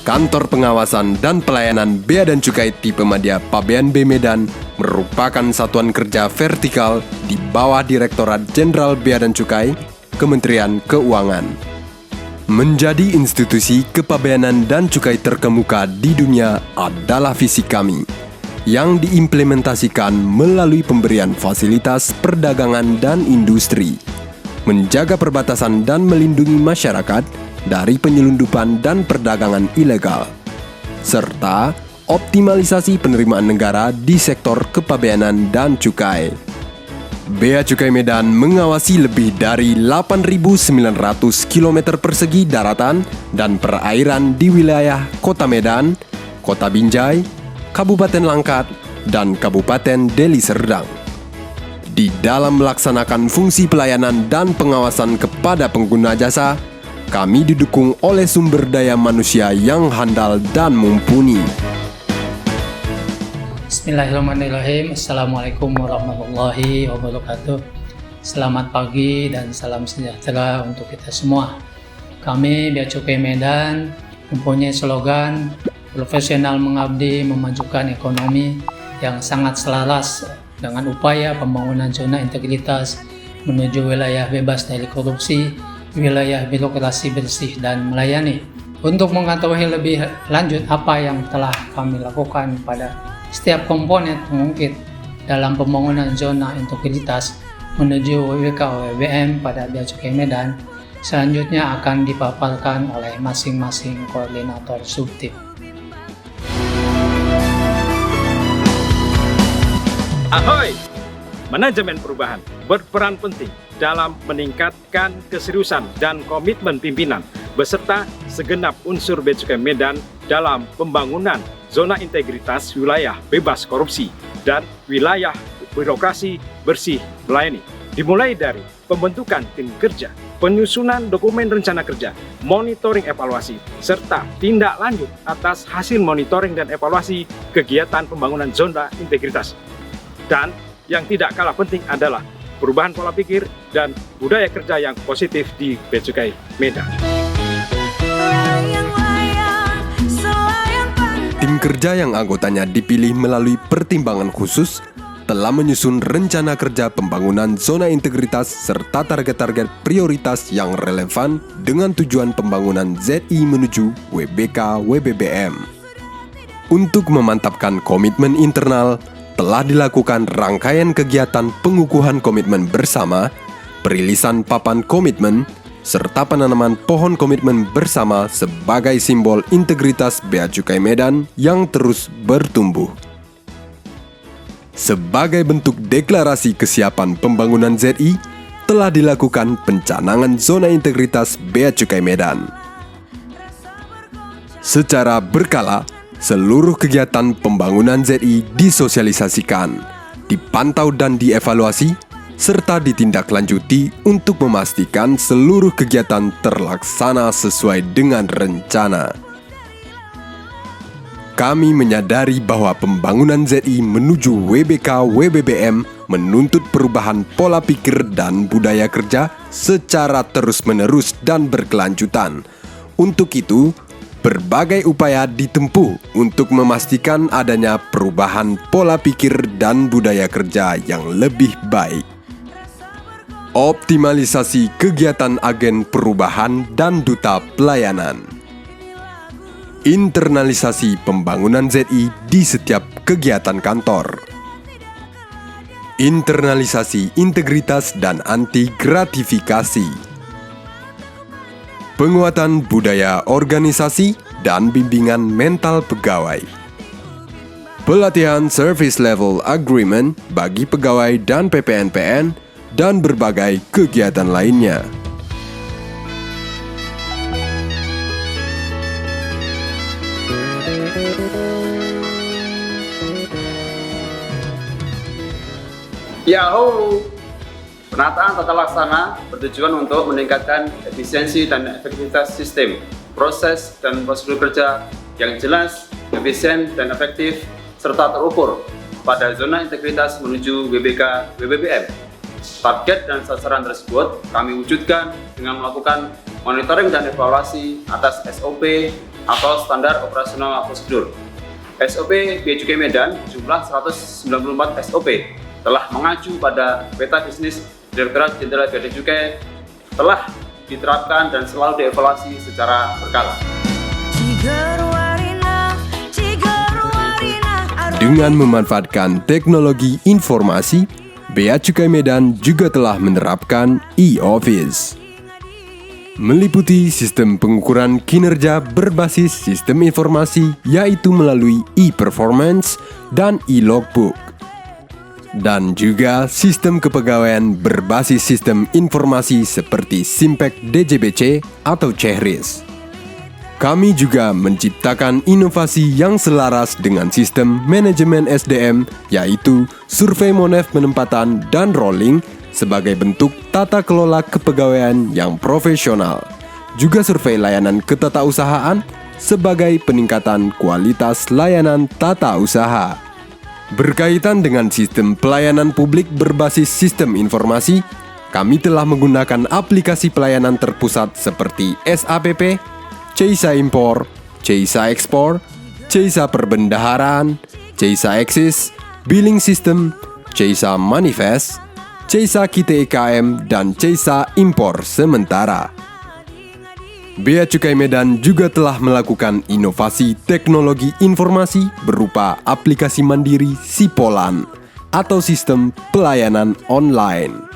Kantor Pengawasan dan Pelayanan Bea dan Cukai Tipe Madya Pabean B Medan merupakan satuan kerja vertikal di bawah Direktorat Jenderal Bea dan Cukai, Kementerian Keuangan. Menjadi institusi kepabeanan dan cukai terkemuka di dunia adalah visi kami, yang diimplementasikan melalui pemberian fasilitas perdagangan dan industri, menjaga perbatasan dan melindungi masyarakat dari penyelundupan dan perdagangan ilegal, serta optimalisasi penerimaan negara di sektor kepabeanan dan cukai. Bea Cukai Medan mengawasi lebih dari 8.900 km persegi daratan dan perairan di wilayah Kota Medan, Kota Binjai, Kabupaten Langkat, dan Kabupaten Deli Serdang. Di dalam melaksanakan fungsi pelayanan dan pengawasan kepada pengguna jasa, kami didukung oleh sumber daya manusia yang handal dan mumpuni. Bismillahirrahmanirrahim. Assalamualaikum warahmatullahi wabarakatuh. Selamat pagi dan salam sejahtera untuk kita semua. Kami Bea Cukai Medan mempunyai slogan profesional mengabdi memajukan ekonomi yang sangat selaras dengan upaya pembangunan zona integritas menuju wilayah bebas dari korupsi, wilayah birokrasi bersih dan melayani. Untuk mengetahui lebih lanjut apa yang telah kami lakukan pada setiap komponen pengungkit dalam pembangunan zona integritas menuju WWK WBM pada Bea Cukai Medan, selanjutnya akan dipaparkan oleh masing-masing koordinator subtim. Ahoy! Manajemen perubahan berperan penting dalam meningkatkan keseriusan dan komitmen pimpinan beserta segenap unsur Bea Cukai Medan dalam pembangunan zona integritas wilayah bebas korupsi dan wilayah birokrasi bersih melayani. Dimulai dari pembentukan tim kerja, penyusunan dokumen rencana kerja, monitoring evaluasi, serta tindak lanjut atas hasil monitoring dan evaluasi kegiatan pembangunan zona integritas. Dan yang tidak kalah penting adalah perubahan pola pikir dan budaya kerja yang positif di Bea Cukai Medan. Tim kerja yang anggotanya dipilih melalui pertimbangan khusus telah menyusun rencana kerja pembangunan zona integritas serta target-target prioritas yang relevan dengan tujuan pembangunan ZI menuju WBK WBBM. Untuk memantapkan komitmen internal, telah dilakukan rangkaian kegiatan pengukuhan komitmen bersama, perilisan papan komitmen, serta penanaman pohon komitmen bersama sebagai simbol integritas Bea Cukai Medan yang terus bertumbuh. Sebagai bentuk deklarasi kesiapan pembangunan ZI, telah dilakukan pencanangan zona integritas Bea Cukai Medan. Secara berkala, seluruh kegiatan pembangunan ZI disosialisasikan, dipantau dan dievaluasi, serta ditindaklanjuti untuk memastikan seluruh kegiatan terlaksana sesuai dengan rencana. Kami menyadari bahwa pembangunan ZI menuju WBK WBBM menuntut perubahan pola pikir dan budaya kerja secara terus-menerus dan berkelanjutan. Untuk itu, berbagai upaya ditempuh untuk memastikan adanya perubahan pola pikir dan budaya kerja yang lebih baik. Optimalisasi kegiatan agen perubahan dan duta pelayanan. Internalisasi pembangunan ZI di setiap kegiatan kantor. Internalisasi integritas dan anti gratifikasi. Penguatan budaya organisasi dan bimbingan mental pegawai. Pelatihan Service Level Agreement bagi pegawai dan PPN-PN dan berbagai kegiatan lainnya. Yahoo! Penataan tata laksana bertujuan untuk meningkatkan efisiensi dan efektivitas sistem, proses, dan prosedur kerja yang jelas, efisien, dan efektif, serta terukur pada zona integritas menuju WBK WBBM. Target dan sasaran tersebut kami wujudkan dengan melakukan monitoring dan evaluasi atas SOP, atau Standar Operasional Prosedur. SOP Bea Cukai Medan jumlah 194 SOP telah mengacu pada peta bisnis Direktorat Jenderal Bea dan Cukai, telah diterapkan dan selalu dievaluasi secara berkala. Dengan memanfaatkan teknologi informasi, Bea Cukai Medan juga telah menerapkan e-office. Meliputi sistem pengukuran kinerja berbasis sistem informasi, yaitu melalui e-performance dan e-logbook. Dan juga sistem kepegawaian berbasis sistem informasi seperti Simpek DJBC atau CHRIS. Kami juga menciptakan inovasi yang selaras dengan sistem manajemen SDM, yaitu survei monef penempatan dan rolling sebagai bentuk tata kelola kepegawaian yang profesional. Juga survei layanan ketatausahaan sebagai peningkatan kualitas layanan tata usaha. Berkaitan dengan sistem pelayanan publik berbasis sistem informasi, kami telah menggunakan aplikasi pelayanan terpusat seperti SAPP, CEISA Impor, CEISA Ekspor, CEISA Perbendaharaan, CEISA Eksis, Billing System, CEISA Manifest, CEISA KITE-IKM, dan CEISA Impor Sementara. Bea Cukai Medan juga telah melakukan inovasi teknologi informasi berupa aplikasi mandiri Sipolan atau sistem pelayanan online.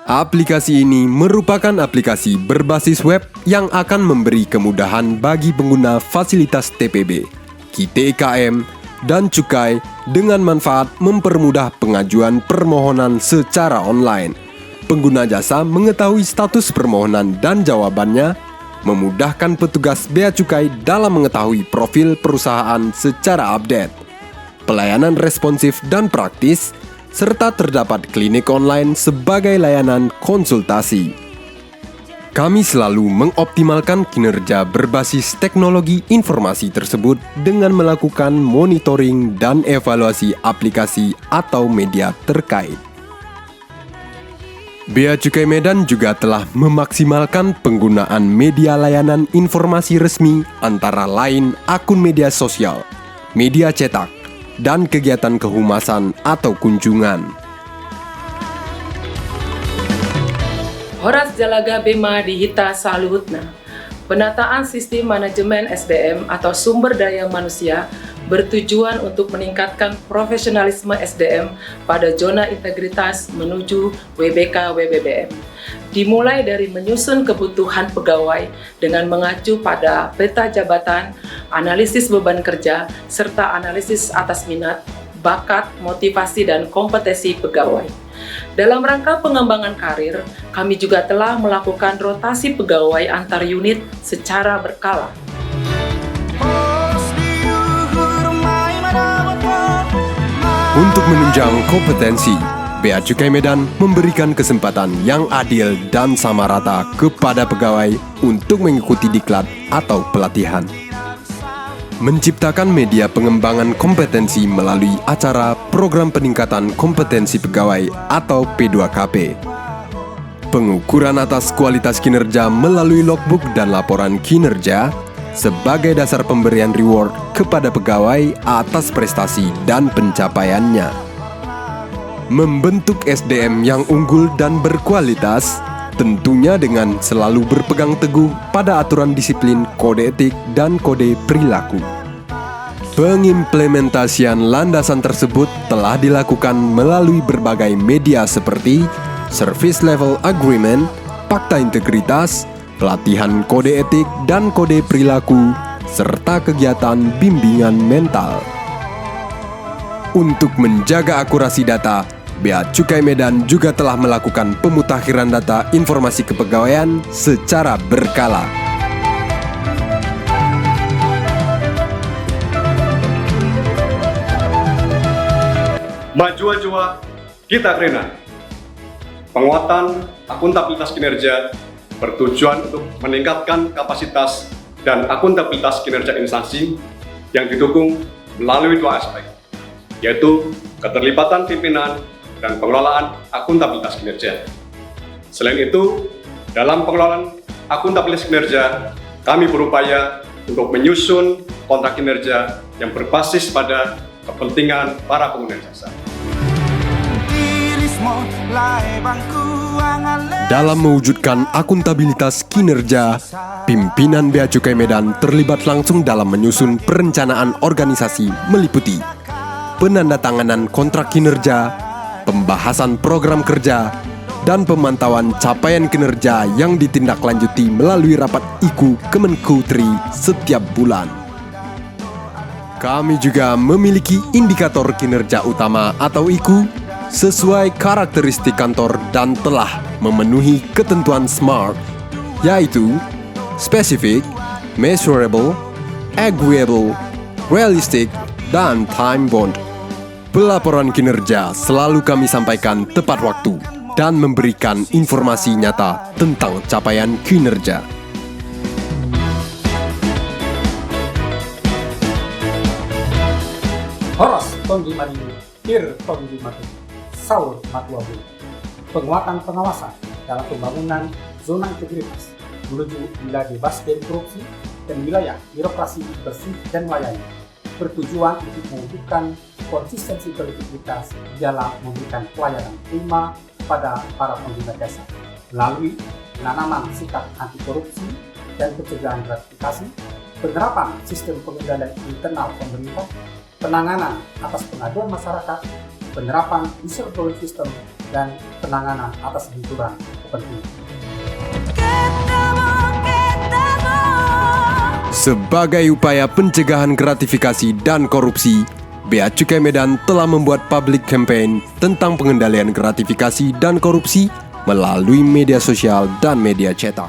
Aplikasi ini merupakan aplikasi berbasis web yang akan memberi kemudahan bagi pengguna fasilitas TPB, KITE-IKM, dan cukai dengan manfaat mempermudah pengajuan permohonan secara online. Pengguna jasa mengetahui status permohonan dan jawabannya, memudahkan petugas bea cukai dalam mengetahui profil perusahaan secara update. Pelayanan responsif dan praktis, serta terdapat klinik online sebagai layanan konsultasi. Kami selalu mengoptimalkan kinerja berbasis teknologi informasi tersebut dengan melakukan monitoring dan evaluasi aplikasi atau media terkait. Bea Cukai Medan juga telah memaksimalkan penggunaan media layanan informasi resmi antara lain akun media sosial, media cetak, dan kegiatan kehumasan atau kunjungan. Horas Jalaga Bema Dihita Saluhutna, penataan sistem manajemen SDM atau sumber daya manusia bertujuan untuk meningkatkan profesionalisme SDM pada zona integritas menuju WBK-WBBM. Dimulai dari menyusun kebutuhan pegawai dengan mengacu pada peta jabatan, analisis beban kerja, serta analisis atas minat, bakat, motivasi, dan kompetensi pegawai. Dalam rangka pengembangan karir, kami juga telah melakukan rotasi pegawai antar unit secara berkala. Untuk menunjang kompetensi, Bea Cukai Medan memberikan kesempatan yang adil dan sama rata kepada pegawai untuk mengikuti diklat atau pelatihan. Menciptakan media pengembangan kompetensi melalui acara Program Peningkatan Kompetensi Pegawai atau P2KP. Pengukuran atas kualitas kinerja melalui logbook dan laporan kinerja sebagai dasar pemberian reward kepada pegawai atas prestasi dan pencapaiannya. Membentuk SDM yang unggul dan berkualitas, tentunya dengan selalu berpegang teguh pada aturan disiplin, kode etik, dan kode perilaku. Pengimplementasian landasan tersebut telah dilakukan melalui berbagai media seperti Service Level Agreement, Fakta Integritas, pelatihan kode etik dan kode perilaku, serta kegiatan bimbingan mental. Untuk menjaga akurasi data, Bea Cukai Medan juga telah melakukan pemutakhiran data informasi kepegawaian secara berkala. Maju jua kita kena. Penguatan akuntabilitas kinerja bertujuan untuk meningkatkan kapasitas dan akuntabilitas kinerja instansi yang didukung melalui dua aspek, yaitu keterlibatan pimpinan dan pengelolaan akuntabilitas kinerja. Selain itu, dalam pengelolaan akuntabilitas kinerja, kami berupaya untuk menyusun kontrak kinerja yang berbasis pada kepentingan para pengguna jasa. Dalam mewujudkan akuntabilitas kinerja, pimpinan Bea Cukai Medan terlibat langsung dalam menyusun perencanaan organisasi meliputi penandatanganan kontrak kinerja, pembahasan program kerja, dan pemantauan capaian kinerja yang ditindaklanjuti melalui rapat IKU Kemenkutri setiap bulan. Kami juga memiliki indikator kinerja utama atau IKU sesuai karakteristik kantor dan telah memenuhi ketentuan SMART, yaitu specific, measurable, agreeable, realistic, dan time-bound. Pelaporan kinerja selalu kami sampaikan tepat waktu dan memberikan informasi nyata tentang capaian kinerja. Horas Tondi Mari, Ir Tondi Mari, Saur Matwabu. Penguatan pengawasan dalam pembangunan zona integritas menuju wilayah bebas dari korupsi dan wilayah birokrasi bersih dan melayani, bertujuan untuk mewujudkan konsistensi berintegritas dalam memberikan pelayanan prima pada para pengguna jasa melalui penanaman sikap anti korupsi dan pencegahan gratifikasi, penerapan sistem pengendalian internal pemerintah, penanganan atas pengaduan masyarakat, penerapan whistleblower system, dan penanganan atas benturan kepentingan. Sebagai upaya pencegahan gratifikasi dan korupsi, Bea Cukai Medan telah membuat public campaign tentang pengendalian gratifikasi dan korupsi melalui media sosial dan media cetak.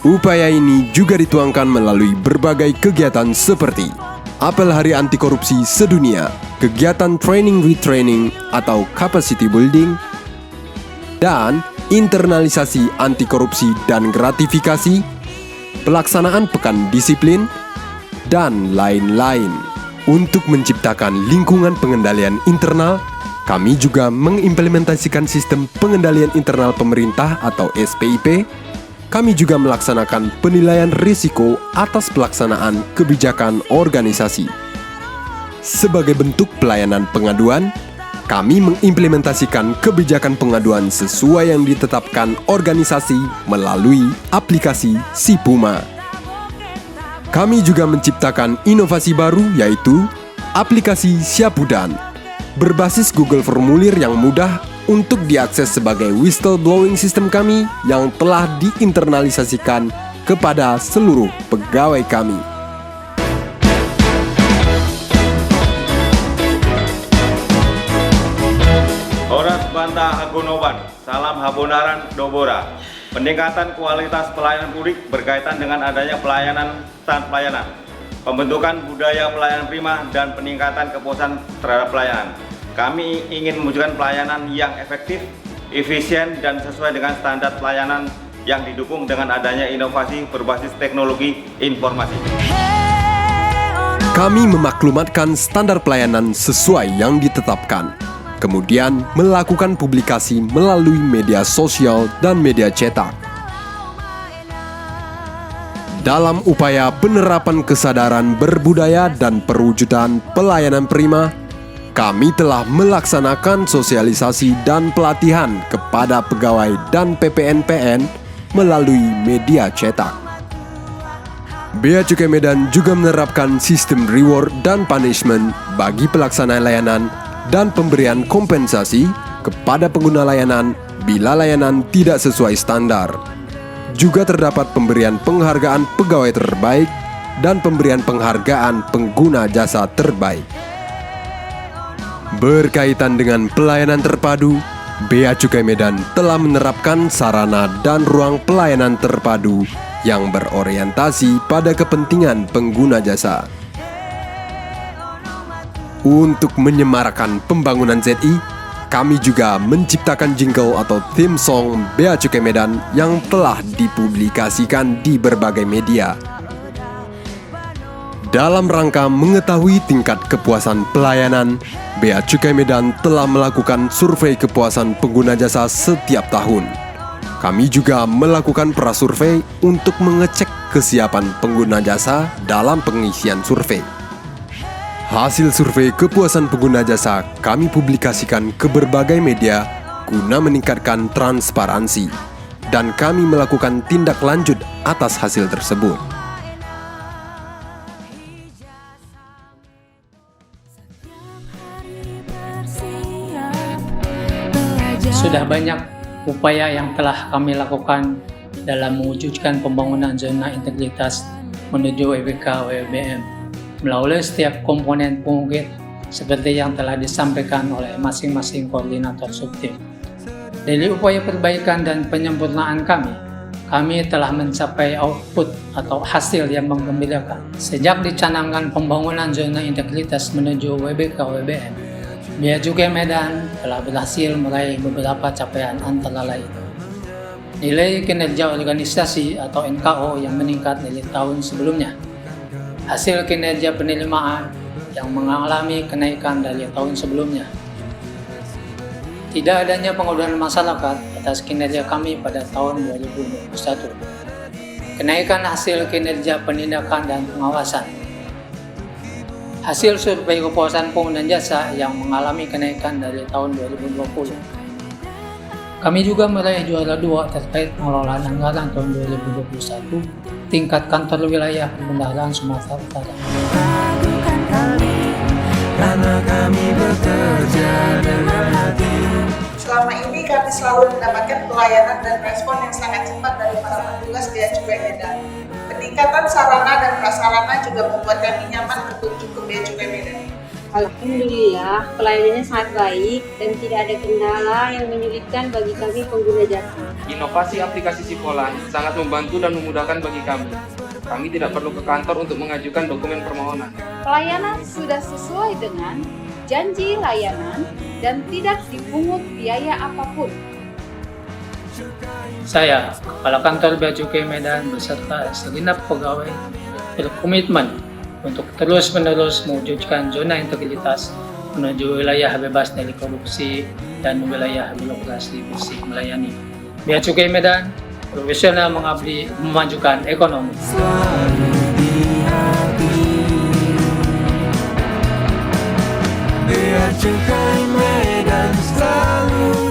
Upaya ini juga dituangkan melalui berbagai kegiatan seperti Apel Hari Anti Korupsi Sedunia, kegiatan Training Retraining atau Capacity Building, dan internalisasi anti korupsi dan gratifikasi, pelaksanaan Pekan Disiplin, dan lain-lain. Untuk menciptakan lingkungan pengendalian internal, kami juga mengimplementasikan sistem pengendalian internal pemerintah atau SPIP. Kami juga melaksanakan penilaian risiko atas pelaksanaan kebijakan organisasi. Sebagai bentuk pelayanan pengaduan, kami mengimplementasikan kebijakan pengaduan sesuai yang ditetapkan organisasi melalui aplikasi Sipuma. Kami juga menciptakan inovasi baru yaitu aplikasi Syapudan, berbasis Google Formulir yang mudah untuk diakses sebagai whistleblowing system kami yang telah diinternalisasikan kepada seluruh pegawai kami. Horas Banta Hagonoban, salam Habonaran Dobora. Peningkatan kualitas pelayanan publik berkaitan dengan adanya pelayanan stand pelayanan, pembentukan budaya pelayanan prima, dan peningkatan kepuasan terhadap pelayanan. Kami ingin mewujudkan pelayanan yang efektif, efisien, dan sesuai dengan standar pelayanan yang didukung dengan adanya inovasi berbasis teknologi informasi. Kami memaklumatkan standar pelayanan sesuai yang ditetapkan, kemudian melakukan publikasi melalui media sosial dan media cetak. Dalam upaya penerapan kesadaran berbudaya dan perwujudan pelayanan prima, kami telah melaksanakan sosialisasi dan pelatihan kepada pegawai dan PPNPN melalui media cetak. Bea Cukai Medan juga menerapkan sistem reward dan punishment bagi pelaksana layanan dan pemberian kompensasi kepada pengguna layanan bila layanan tidak sesuai standar. Juga terdapat pemberian penghargaan pegawai terbaik dan pemberian penghargaan pengguna jasa terbaik. Berkaitan dengan pelayanan terpadu, Bea Cukai Medan telah menerapkan sarana dan ruang pelayanan terpadu yang berorientasi pada kepentingan pengguna jasa. Untuk menyemarakan pembangunan ZI, kami juga menciptakan jingle atau theme song Bea Cukai Medan yang telah dipublikasikan di berbagai media. Dalam rangka mengetahui tingkat kepuasan pelayanan, Bea Cukai Medan telah melakukan survei kepuasan pengguna jasa setiap tahun. Kami juga melakukan prasurvei untuk mengecek kesiapan pengguna jasa dalam pengisian survei. Hasil survei kepuasan pengguna jasa kami publikasikan ke berbagai media guna meningkatkan transparansi, dan kami melakukan tindak lanjut atas hasil tersebut. Sudah banyak upaya yang telah kami lakukan dalam mewujudkan pembangunan zona integritas menuju WBK WBM melalui setiap komponen pengukir seperti yang telah disampaikan oleh masing-masing koordinator subtim. Dari upaya perbaikan dan penyempurnaan kami telah mencapai output atau hasil yang menggembirakan. Sejak dicanangkan pembangunan zona integritas menuju WBK WBM, Bea Cukai Medan telah berhasil meraih beberapa capaian antara lain. Nilai kinerja organisasi atau NKO yang meningkat dari tahun sebelumnya. Hasil kinerja penerimaan yang mengalami kenaikan dari tahun sebelumnya. Tidak adanya pengaduan masyarakat atas kinerja kami pada tahun 2021. Kenaikan hasil kinerja penindakan dan pengawasan. Hasil survei kepuasan pengguna jasa yang mengalami kenaikan dari tahun 2020. Kami juga meraih juara 2 terkait pengelolaan anggaran tahun 2021 tingkat kantor wilayah Perbendaharaan Sumatera Utara. Selama ini kami selalu mendapatkan pelayanan dan respon yang sangat cepat dari para petugas Bea Cukai Medan. Peningkatan sarana dan prasarana juga membuat kami nyaman berkunjung ke Bea Cukai Medan. Alhamdulillah, pelayanannya sangat baik dan tidak ada kendala yang menyulitkan bagi kami pengguna jasa. Inovasi aplikasi Sipolan sangat membantu dan memudahkan bagi kami. Kami tidak perlu ke kantor untuk mengajukan dokumen permohonan. Pelayanan sudah sesuai dengan janji layanan dan tidak dipungut biaya apapun. Saya, Kepala Kantor Bea Cukai Medan beserta segenap pegawai berkomitmen untuk terus-menerus mewujudkan zona integritas menuju wilayah bebas dari korupsi dan wilayah birokrasi bersih melayani. Bea Cukai Medan profesional mengabdi memajukan ekonomi. Bea Cukai Medan selalu